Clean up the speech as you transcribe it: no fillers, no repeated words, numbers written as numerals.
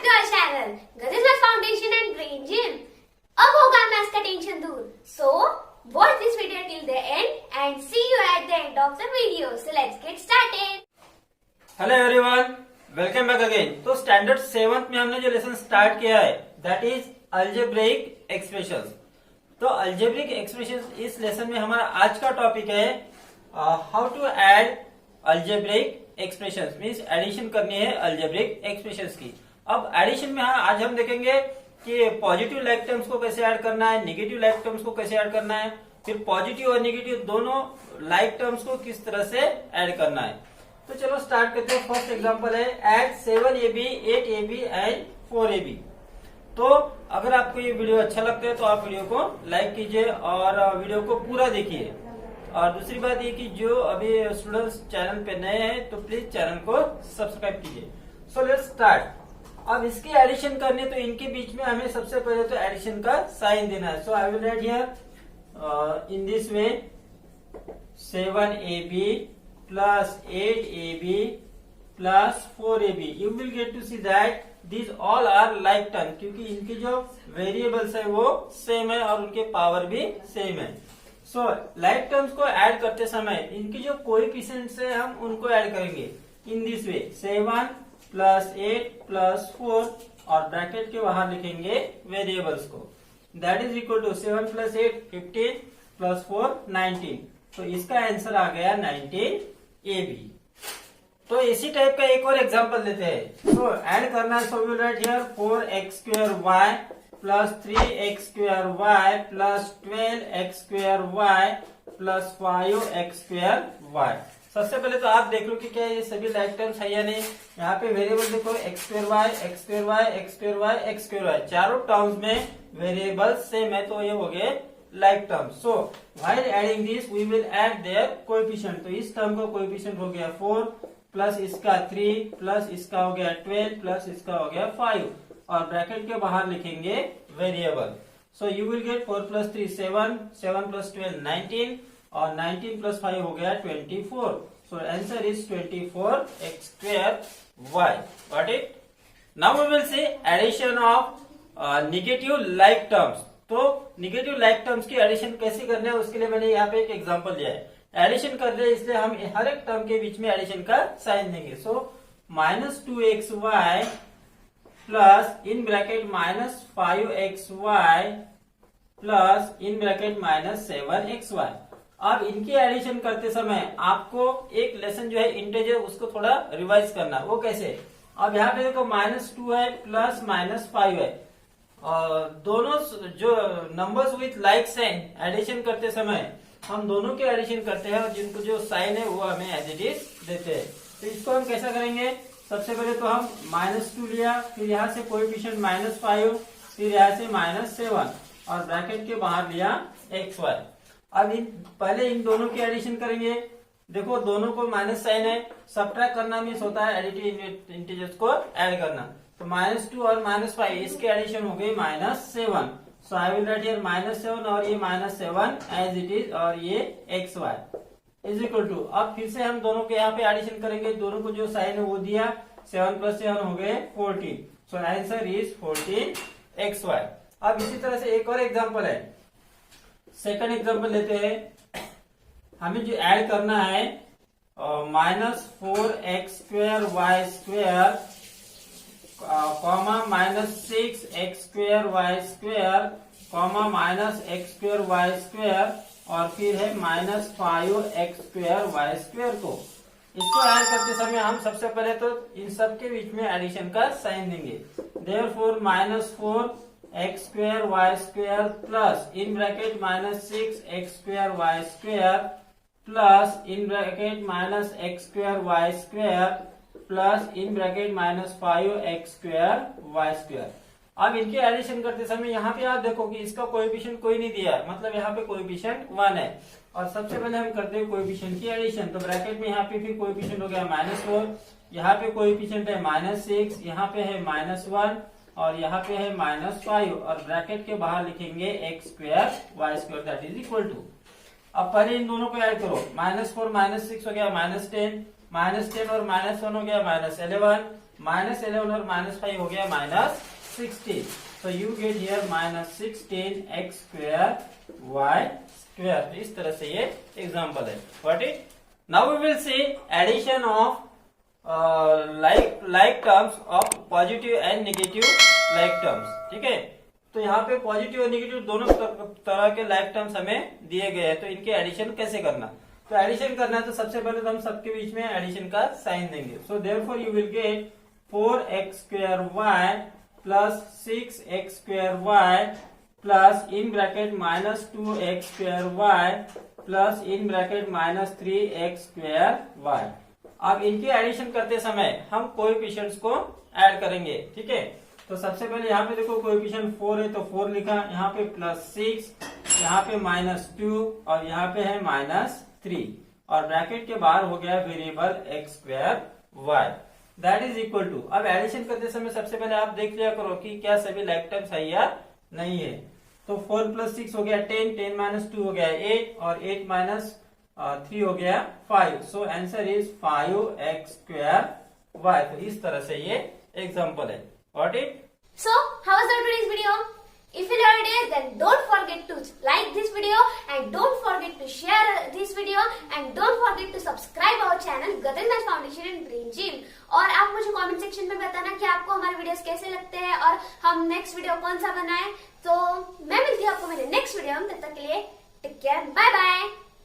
to our channel, GADRE'S Foundation and Brain Gym. अब होगा maths का टेंशन दूर. So, watch this video till the end and see you at the end of the video. So let's get started. Hello everyone, welcome back again. तो standard 7th में हमने जो lesson start किया है that is algebraic expressions. तो algebraic expressions इस lesson में हमारा आज का टॉपिक है how to add algebraic expressions. Means addition करनी है अल्जेब्रिक एक्सप्रेशंस की. अब एडिशन में आज हम देखेंगे कि पॉजिटिव लाइक टर्म्स को कैसे ऐड करना है, नेगेटिव लाइक टर्म्स को कैसे ऐड करना है, फिर पॉजिटिव और नेगेटिव दोनों लाइक टर्म्स को किस तरह से ऐड करना है. तो चलो स्टार्ट करते हैं. फर्स्ट एग्जांपल है add 7ab, 8ab and 4ab. तो अगर आपको ये वीडियो अच्छा लगता है तो आप वीडियो को लाइक कीजिए और वीडियो को पूरा देखिए. और दूसरी बात ये कि जो अभी स्टूडेंट्स चैनल पे नए हैं तो प्लीज चैनल को सब्सक्राइब कीजिए. So let's start. अब इसकी एडिशन करनी है तो इनके बीच में हमें सबसे पहले तो एडिशन का साइन देना है. So I will write here in this way 7ab plus 8ab plus 4ab. You will get to see that these all are like term क्योंकि इनके जो वेरिएबल्स है वो सेम है और उनके पावर भी सेम है. सो लाइक टर्म्स को ऐड करते समय इनकी जो कोएफिशिएंट्स है हम उनको ऐड करेंगे in this way 7 plus 8 plus 4 और ब्रैकेट के बाहर लिखेंगे वेरिएबल्स को. That is equal to 7 plus 8 15 plus 4 19. तो इसका आंसर आ गया 19ab. तो इसी टाइप का एक और एग्जांपल लेते हैं. सो ऐड करना है. So we will write here 4x² plus 3x² plus 12x² plus 5x². सबसे पहले तो आप देख लो कि क्या ये सभी लाइक टर्म्स है या नहीं. यहाँ पे वेरिएबल देखो x²y, x²y, x²y, x²y. चारों टर्म्स में वेरिएबल सेम है तो ये हो गए like terms. So while adding this we will add their coefficient. तो इस टर्म का कोएफिशिएंट हो गया 4 प्लस इसका 3 प्लस इसका हो गया 12 प्लस इसका हो गया 5 और ब्रैकेट के बाहर लिखेंगे variable. So you will get 4 plus 3 7, 7 plus 12 19 और 19 प्लस 5 हो गया 24. So answer is 24x²y. Got it. Now we will see addition of negative like terms. तो नेगेटिव लाइक टर्म्स की एडिशन कैसे करना है उसके लिए मैंने यहाँ पे एक एग्जांपल दिया है. एडिशन कर रहे हैं इसलिए हम हर एक टर्म के बीच में एडिशन का साइन देंगे. सो -2xy plus in bracket -5xy plus in bracket -7xy. अब इनकी एडिशन करते समय आपको एक लेसन जो है इंटीजर उसको थोड़ा रिवाइज करना. वो कैसे. अब यहाँ पे देखो -2 है प्लस -5 है. दोनों जो numbers with like sign addition करते समय हम दोनों के एडिशन करते हैं और जिनको जो साइन है वो हमें एज इट इज देते हैं. तो इसको हम कैसा करेंगे. सबसे पहले तो हम -2 लिया, फिर यहाँ से कोएफिशिएंट -5, फिर यहाँ से -7 और ब्रैकेट के बाहर लिया xy. अब पहले इन दोनों की एडिशन करेंगे. देखो दोनों को माइनस साइन है. सब्ट्रैक्ट करना मीन्स होता है एडिटिव इंटीजर्स को ऐड करना. तो -2 और -5 इसके एडिशन हो गई -7. सो आई विल राइट हियर -7 और ये -7 एज इट इज और ये xy इज इक्वल टू. अब फिर से हम दोनों के यहाँ पे एडिशन करेंगे. दोनों को जो साइन है वो दिया. 7 प्लस 7 हो गए 14. सो आंसर इज 14xy. अब इसी तरह से एक और एग्जांपल है. सेकंड एग्जांपल लेते हैं. हमें जो ऐड करना है -4x²y² comma -6x²y² comma -x²y² और फिर है -5x²y² को. इसको ऐड करते समय हम सबसे पहले तो इन सब के बीच में एडिशन का साइन देंगे. Therefore -4x²y² plus in bracket -6x²y² plus in bracket -x²y² plus in bracket -5x²y². अब इनके एडिशन करते समय यहाँ पे आप देखो कि इसका कोएफिशिएंट कोई नहीं दिया है, मतलब यहाँ पे कोएफिशिएंट 1 है. और सबसे पहले हम करते हैं कोएफिशिएंट की एडिशन. तो ब्रैकेट में यहाँ पे फिर कोएफिशिएंट हो गया -4, यहाँ पे कोएफिशिएंट है -6, यहाँ पे है -1 और यहाँ पे है -5 और ब्रैकेट के बाहर लिखेंगे x²y² that is equal to. अब पहले इन दोनों को ऐड करो. -4 -6 हो गया -10 और -1 हो गया -11 -11 और -5 हो गया -16. So you get here -16x² y². इस तरह से ये एग्जाम्पल है. Got it? Now we will see addition of like terms of positive and negative like terms. ठीक है. तो यहाँ पे पॉजिटिव और नेगेटिव दोनों तरह के लाइक टर्म्स हमें दिए गए हैं. तो इनके एडिशन कैसे करना. तो एडिशन करना है तो सबसे पहले तो हम सबके बीच में एडिशन का साइन देंगे. So therefore you will gate 4x² plus 6x² plus in bracket -2x² plus in bracket -3x². अब इनके एडिशन करते समय हम कोएफिशिएंट्स को ऐड करेंगे. ठीक है. तो सबसे पहले यहाँ पे देखो कोएफिशिएंट 4 है तो 4 लिखा. यहाँ पे +6, यहाँ पे -2 और यहाँ पे है -3 और ब्रैकेट के बाहर हो गया variable x²y. That is equal to. अब एडिशन करते समय सबसे पहले आप देख लिया करो कि क्या सभी लाइक टर्म्स है या नहीं है. तो 4 + 6 हो गया 10, 10 - 2 हो गया 8 और 8 - 3 हो गया 5. सो आंसर इज 5x²y. तो इस तरह से ये एग्जाम्पल है. Got it? So, how was today's video? If you loved it, then don't forget to like this video and don't forget to share this video and don't forget to subscribe our channel GADRE'S Foundation and Brain Gym. और आप मुझे comment section में बताना कि आपको हमारे videos कैसे लगते हैं और हम नेक्स्ट वीडियो कौन सा बनाएं. तो मैं मिलती हूँ आपको मेरे नेक्स्ट वीडियो में. तब तक के लिए टेक केयर. Bye bye.